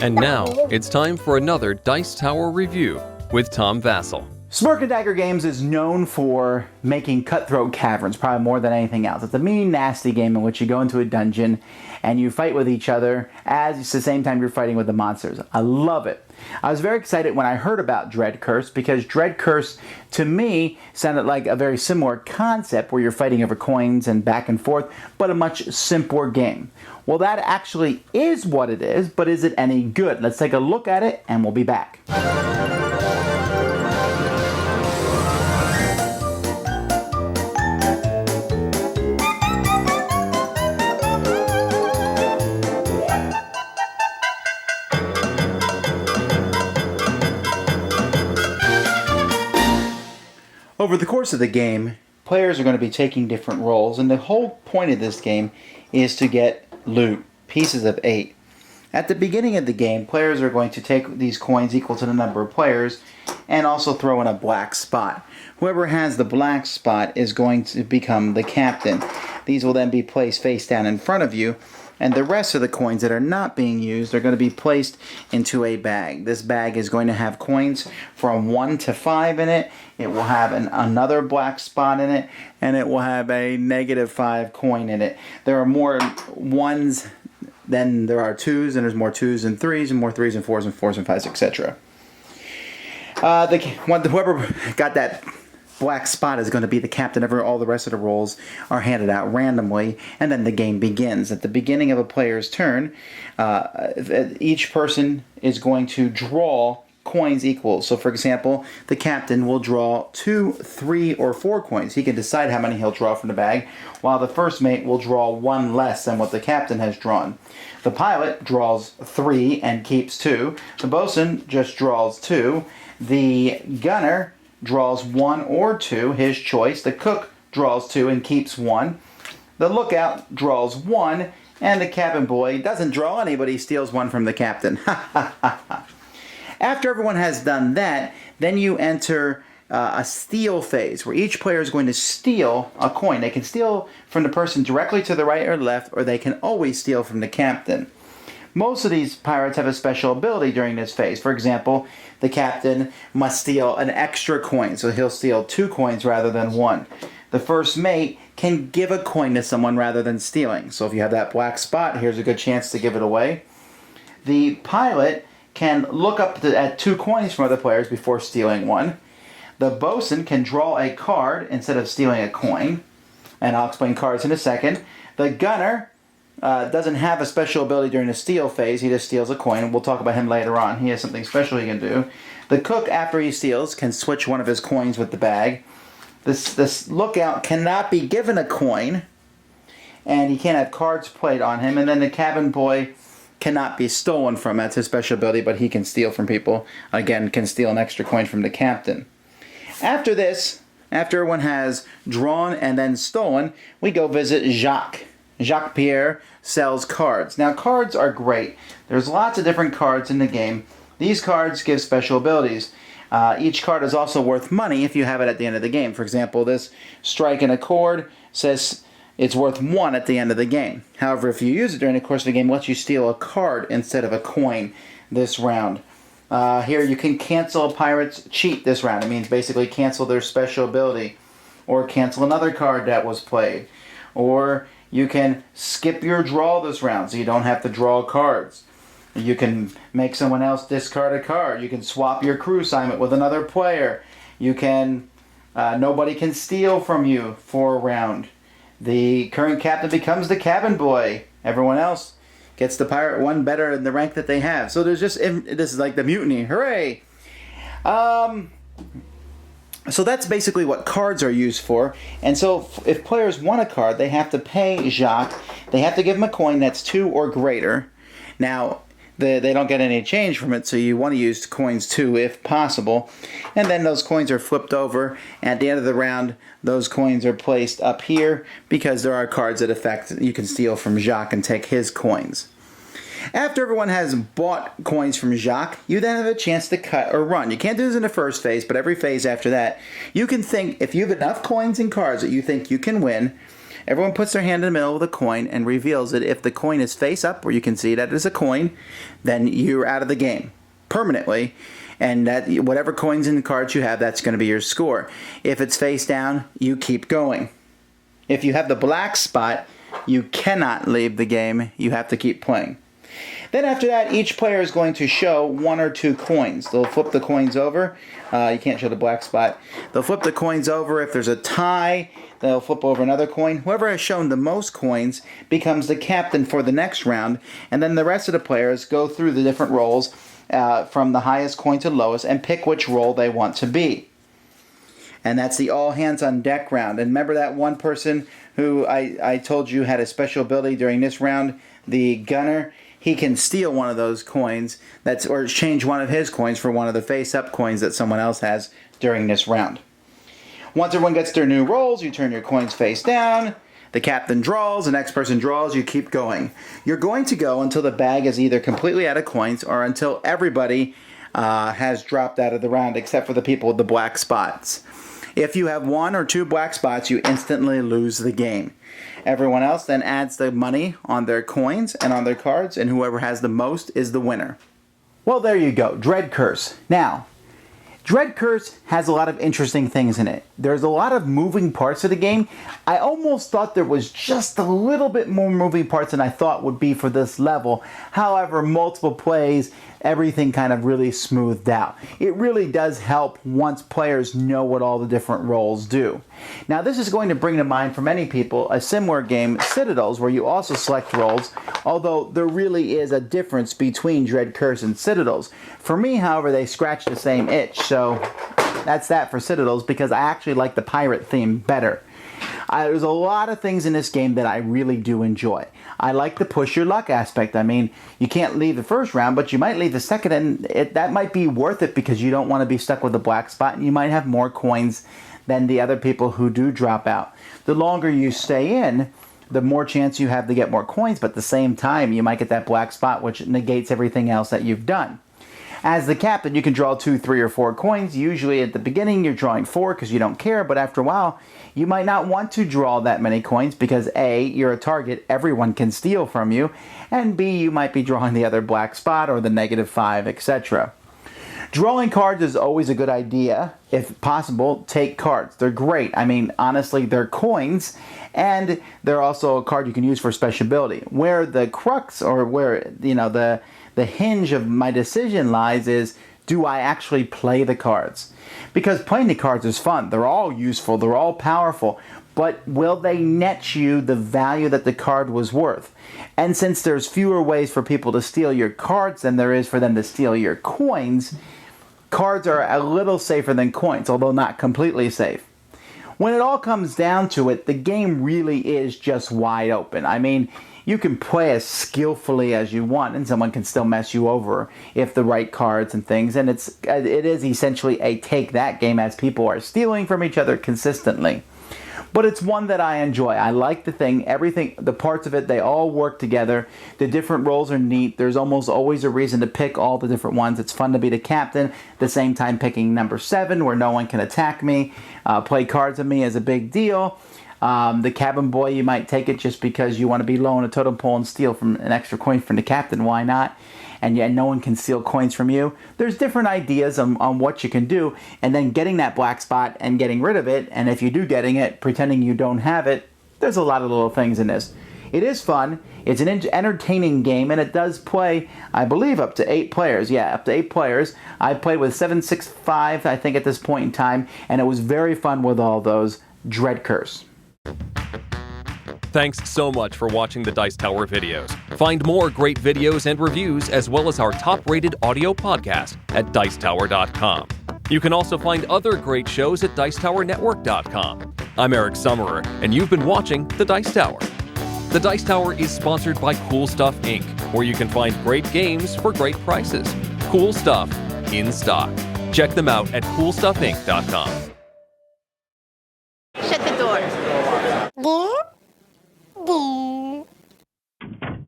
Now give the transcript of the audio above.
And now, it's time for another Dice Tower review with Tom Vasel. Smirk Dagger Games is known for making cutthroat caverns, probably more than anything else. It's a mean, nasty game in which you go into a dungeon and you fight with each other at the same time you're fighting with the monsters. I love it. I was very excited when I heard about Dread Curse because Dread Curse, to me, sounded like a very similar concept where you're fighting over coins and back and forth, but a much simpler game. Well, that actually is what it is, but is it any good? Let's take a look at it and we'll be back. Over the course of the game, players are going to be taking different roles, and the whole point of this game is to get loot, pieces of 8. At the beginning of the game, players are going to take these coins equal to the number of players and also throw in a black spot. Whoever has the black spot is going to become the captain. These will then be placed face down in front of you, and the rest of the coins that are not being used are going to be placed into a bag. This bag is going to have coins from 1 to 5 in it. It will have another black spot in it, and it will have a -5 coin in it. There are more 1s than there are 2s, and there's more 2s and 3s, and more 3s and 4s and 4s and 5s, etc. Whoever got that black spot is going to be the captain. All the rest of the roles are handed out randomly, and then the game begins. At the beginning of a player's turn, each person is going to draw coins equal. So, for example, the captain will draw 2, 3, or 4 coins. He can decide how many he'll draw from the bag, while the first mate will draw 1 less than what the captain has drawn. The pilot draws 3 and keeps 2. The bosun just draws 2. The gunner draws 1 or 2, his choice. The cook draws 2 and keeps 1. The lookout draws 1, and the cabin boy doesn't draw any, but he steals 1 from the captain. After everyone has done that, then you enter a steal phase, where each player is going to steal a coin. They can steal from the person directly to the right or left, or they can always steal from the captain. Most of these pirates have a special ability during this phase. For example, the captain must steal an extra coin, so he'll steal 2 coins rather than 1. The first mate can give a coin to someone rather than stealing. So if you have that black spot, here's a good chance to give it away. The pilot can look up at 2 coins from other players before stealing 1. The bosun can draw a card instead of stealing a coin, and I'll explain cards in a second. The gunner doesn't have a special ability during the steal phase. He just steals a coin. We'll talk about him later on. He has something special he can do. The cook, after he steals, can switch one of his coins with the bag. This lookout cannot be given a coin, and he can't have cards played on him. And then the cabin boy cannot be stolen from. That's his special ability, but he can steal from people. Again, can steal an extra coin from the captain. After this, after everyone has drawn and then stolen, we go visit Jacques. Jacques Pierre sells cards. Now, cards are great. There's lots of different cards in the game. These cards give special abilities. Each card is also worth money if you have it at the end of the game. For example, this Strike and a Chord says it's worth 1 at the end of the game. However, if you use it during the course of the game, it lets you steal a card instead of a coin this round. Here you can cancel a pirate's cheat this round. It means basically cancel their special ability, or cancel another card that was played. Or you can skip your draw this round so you don't have to draw cards. You can make someone else discard a card. You can swap your crew assignment with another player. You can, nobody can steal from you for a round. The current captain becomes the cabin boy. Everyone else gets the pirate 1 better in the rank that they have. So there's just, this is like the mutiny. Hooray! So that's basically what cards are used for. And so if players want a card, they have to pay Jacques. They have to give him a coin that's 2 or greater. Now, they don't get any change from it, so you want to use coins 2 if possible. And then those coins are flipped over. At the end of the round, those coins are placed up here because there are cards that affect you can steal from Jacques and take his coins. After everyone has bought coins from Jacques, you then have a chance to cut or run. You can't do this in the first phase, but every phase after that, you can think, if you have enough coins and cards that you think you can win, Everyone puts their hand in the middle of the coin and reveals it. If the coin is face up, where you can see that it is a coin, then you're out of the game permanently. And that whatever coins and cards you have, that's going to be your score. If it's face down, you keep going. If you have the black spot, you cannot leave the game. You have to keep playing. Then after that, each player is going to show 1 or 2 coins. They'll flip the coins over. You can't show the black spot. They'll flip the coins over. If there's a tie, they'll flip over another coin. Whoever has shown the most coins becomes the captain for the next round. And then the rest of the players go through the different rolls from the highest coin to the lowest and pick which roll they want to be. And that's the all hands on deck round. And remember that one person who I told you had a special ability during this round, the gunner? He can steal one of those coins, or exchange one of his coins for one of the face-up coins that someone else has during this round. Once everyone gets their new rolls, you turn your coins face down. The captain draws, the next person draws, you keep going. You're going to go until the bag is either completely out of coins or until everybody has dropped out of the round, except for the people with the black spots. If you have 1 or 2 black spots, you instantly lose the game. Everyone else then adds the money on their coins and on their cards, and whoever has the most is the winner. Well, there you go, Dread Curse. Now, Dread Curse has a lot of interesting things in it. There's a lot of moving parts of the game. I almost thought there was just a little bit more moving parts than I thought would be for this level. However, multiple plays, everything kind of really smoothed out. It really does help once players know what all the different roles do. Now, this is going to bring to mind for many people a similar game, Citadels, where you also select roles, although there really is a difference between Dread Curse and Citadels. For me, however, they scratch the same itch, so that's that for Citadels, because I actually like the pirate theme better. There's a lot of things in this game that I really do enjoy. I like the push your luck aspect. I mean, you can't leave the first round, but you might leave the second, and that might be worth it because you don't want to be stuck with a black spot, and you might have more coins than the other people who do drop out. The longer you stay in, the more chance you have to get more coins, but at the same time, you might get that black spot, which negates everything else that you've done. As the captain, you can draw 2, 3, or 4 coins. Usually at the beginning, you're drawing 4 because you don't care, but after a while, you might not want to draw that many coins because A, you're a target everyone can steal from you, and B, you might be drawing the other black spot or the -5, etc. Drawing cards is always a good idea. If possible, take cards. They're great. I mean, honestly, they're coins, and they're also a card you can use for special ability. Where the crux, or where, the hinge of my decision lies is, do I actually play the cards? Because playing the cards is fun. They're all useful. They're all powerful. But will they net you the value that the card was worth? And since there's fewer ways for people to steal your cards than there is for them to steal your coins, cards are a little safer than coins, although not completely safe. When it all comes down to it, the game really is just wide open. I mean, you can play as skillfully as you want, and someone can still mess you over if the right cards and things. And it is essentially a take that game, as people are stealing from each other consistently. But it's one that I enjoy. I like the thing, everything, the parts of it, they all work together. The different roles are neat. There's almost always a reason to pick all the different ones. It's fun to be the captain, at the same time picking number 7 where no one can attack me. Play cards with me is a big deal. The cabin boy, you might take it just because you want to be low on a totem pole and steal from an extra coin from the captain. Why not? And yet no one can steal coins from you. There's different ideas on what you can do, and then getting that black spot and getting rid of it, and if you do getting it, pretending you don't have it. There's a lot of little things in this. It is fun. It's an entertaining game, and it does play, I believe, up to 8 players. Yeah, up to 8 players. I played with 765, I think, at this point in time, and it was very fun with all those. Dread Curse. Thanks so much for watching the Dice Tower videos. Find more great videos and reviews, as well as our top-rated audio podcast at Dicetower.com. You can also find other great shows at Dicetowernetwork.com. I'm Eric Summerer, and you've been watching The Dice Tower. The Dice Tower is sponsored by Cool Stuff Inc., where you can find great games for great prices. Cool stuff in stock. Check them out at CoolStuffInc.com.